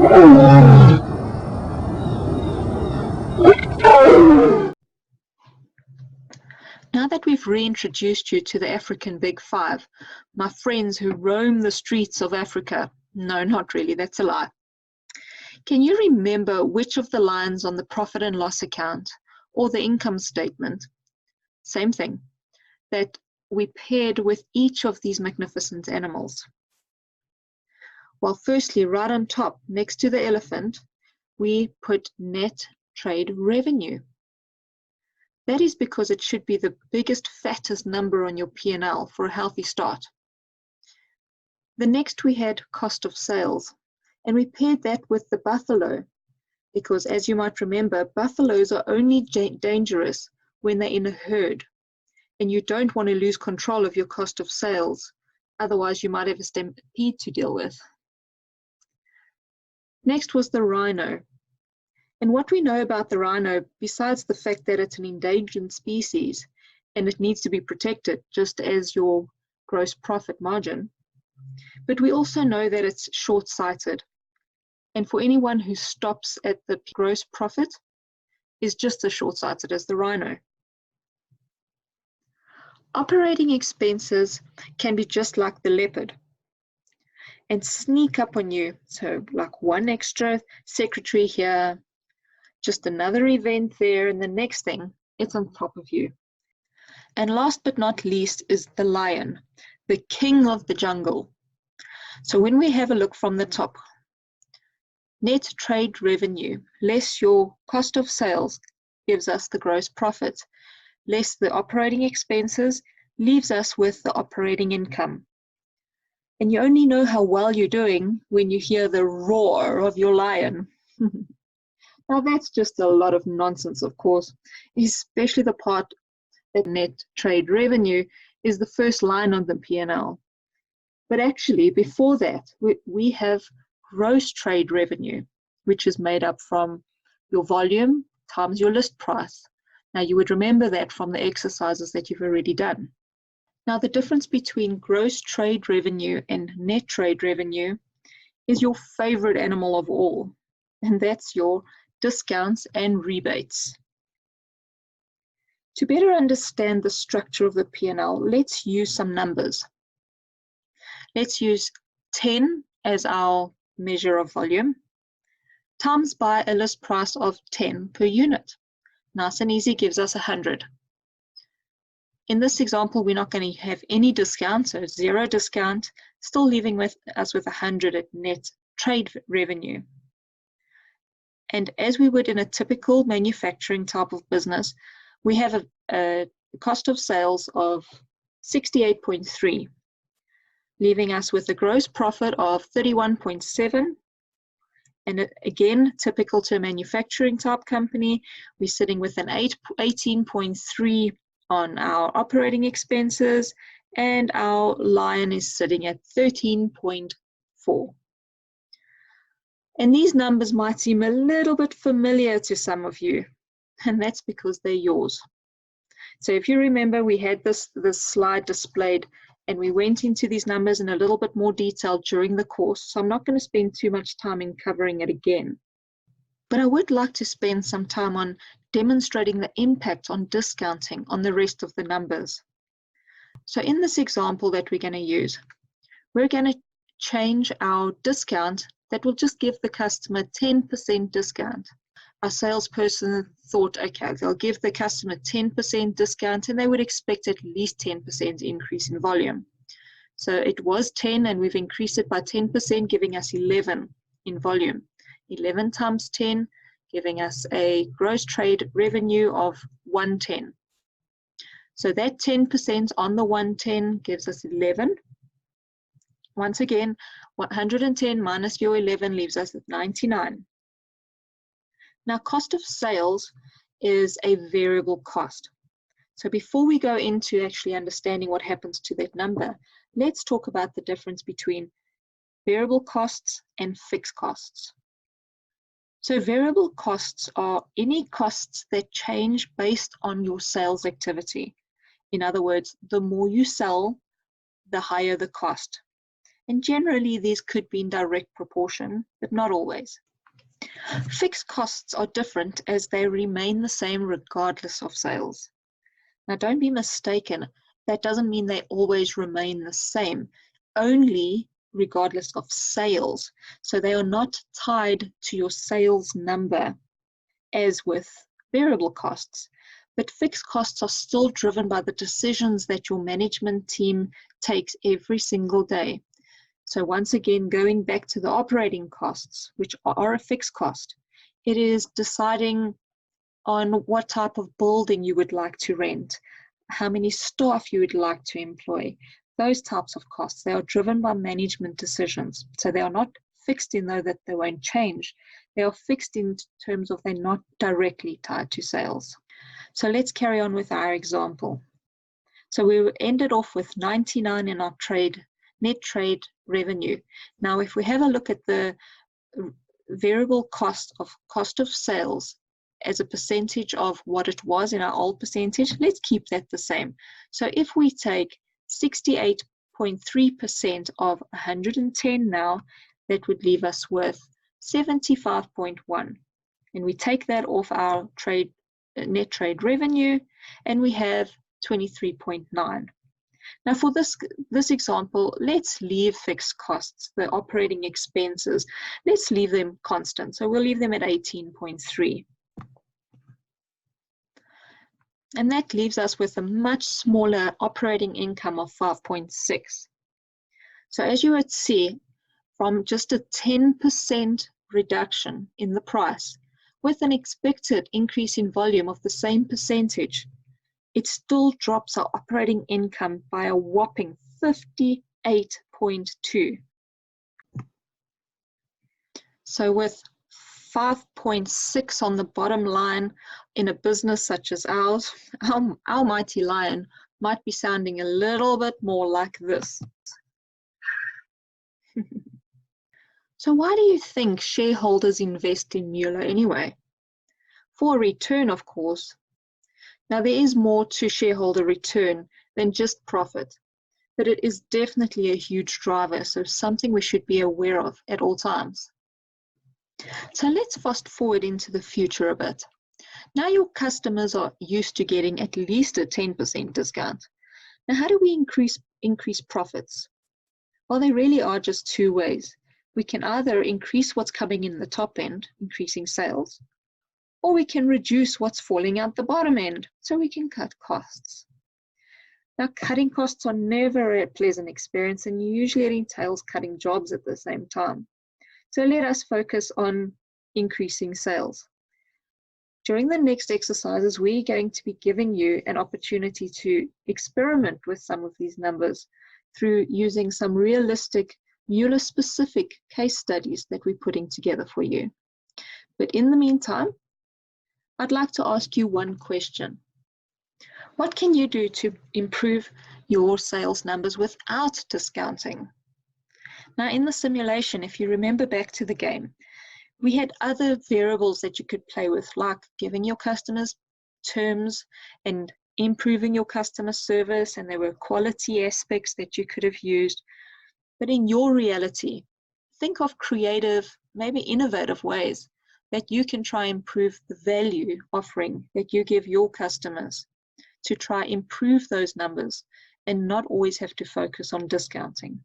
Now that we've reintroduced you to the African Big Five, my friends who roam the streets of Africa, no, not really, that's a lie. Can you remember which of the lines on the profit and loss account or the income statement, same thing, that we paired with each of these magnificent animals? Well, firstly, right on top, next to the elephant, we put net trade revenue. That is because it should be the biggest, fattest number on your P&L for a healthy start. The next we had cost of sales, and we paired that with the buffalo, because as you might remember, buffaloes are only dangerous when they're in a herd, and you don't want to lose control of your cost of sales, otherwise you might have a stampede to deal with. Next was the rhino. And what we know about the rhino, besides the fact that it's an endangered species and it needs to be protected just as your gross profit margin, but we also know that it's short-sighted. And for anyone who stops at the gross profit is just as short-sighted as the rhino. Operating expenses can be just like the leopard and sneak up on you. So like one extra secretary here, just another event there, and the next thing, it's on top of you. And last but not least is the lion, the king of the jungle. So when we have a look from the top, net trade revenue, less your cost of sales, gives us the gross profit, less the operating expenses, leaves us with the operating income. And you only know how well you're doing when you hear the roar of your lion. Now that's just a lot of nonsense, of course, especially the part that net trade revenue is the first line on the P&L. But actually, before that, we have gross trade revenue, which is made up from your volume times your list price. Now you would remember that from the exercises that you've already done. Now the difference between gross trade revenue and net trade revenue is your favorite animal of all, and that's your discounts and rebates. To better understand the structure of the P&L, let's use some numbers. Let's use 10 as our measure of volume, times by a list price of 10 per unit. Nice and easy, gives us 100. In this example, we're not going to have any discount, so 0 discount, still leaving us with 100 at net trade revenue. And as we would in a typical manufacturing type of business, we have a cost of sales of 68.3, leaving us with a gross profit of 31.7. And again, typical to a manufacturing type company, we're sitting with an 18.3 on our operating expenses, and our lion is sitting at 13.4. And these numbers might seem a little bit familiar to some of you, and that's because they're yours. So if you remember, we had this slide displayed, and we went into these numbers in a little bit more detail during the course, so I'm not going to spend too much time in covering it again. But I would like to spend some time on demonstrating the impact on discounting on the rest of the numbers. So in this example that we're going to use, we're going to change our discount that will just give the customer 10% discount. Our salesperson thought, okay, they'll give the customer 10% discount and they would expect at least 10% increase in volume. So it was 10 and we've increased it by 10%, giving us 11 in volume. 11 times 10, giving us a gross trade revenue of 110. So that 10% on the 110 gives us 11. Once again, 110 minus your 11 leaves us at 99. Now, cost of sales is a variable cost. So before we go into actually understanding what happens to that number, let's talk about the difference between variable costs and fixed costs. So variable costs are any costs that change based on your sales activity. In other words, the more you sell, the higher the cost. And generally, these could be in direct proportion, but not always. Fixed costs are different as they remain the same regardless of sales. Now, don't be mistaken. That doesn't mean they always remain the same, only regardless of sales. So they are not tied to your sales number as with variable costs. But fixed costs are still driven by the decisions that your management team takes every single day. So once again, going back to the operating costs, which are a fixed cost, it is deciding on what type of building you would like to rent, how many staff you would like to employ, those types of costs. They are driven by management decisions. So they are not fixed in though that they won't change. They are fixed in terms of they're not directly tied to sales. So let's carry on with our example. So we ended off with 99 in our net trade revenue. Now, if we have a look at the variable cost of sales as a percentage of what it was in our old percentage, let's keep that the same. So if we take 68.3% of 110 now, that would leave us with 75.1. And we take that off our net trade revenue, and we have 23.9. Now for this example, let's leave fixed costs, the operating expenses, let's leave them constant. So we'll leave them at 18.3. And that leaves us with a much smaller operating income of 5.6. So as you would see, from just a 10% reduction in the price, with an expected increase in volume of the same percentage, it still drops our operating income by a whopping 58.2. So with 5.6 on the bottom line in a business such as ours, our mighty lion might be sounding a little bit more like this. So why do you think shareholders invest in Mueller anyway? For a return, of course. Now, there is more to shareholder return than just profit, but it is definitely a huge driver, so something we should be aware of at all times. So let's fast forward into the future a bit. Now your customers are used to getting at least a 10% discount. Now, how do we increase profits? Well, there really are just two ways. We can either increase what's coming in the top end, increasing sales, or we can reduce what's falling out the bottom end, so we can cut costs. Now, cutting costs are never a pleasant experience, and usually it entails cutting jobs at the same time. So let us focus on increasing sales. During the next exercises, we're going to be giving you an opportunity to experiment with some of these numbers through using some realistic Mueller-specific case studies that we're putting together for you. But in the meantime, I'd like to ask you one question. What can you do to improve your sales numbers without discounting? Now, in the simulation, if you remember back to the game, we had other variables that you could play with, like giving your customers terms and improving your customer service, and there were quality aspects that you could have used. But in your reality, think of creative, maybe innovative ways that you can try and improve the value offering that you give your customers to try improve those numbers and not always have to focus on discounting.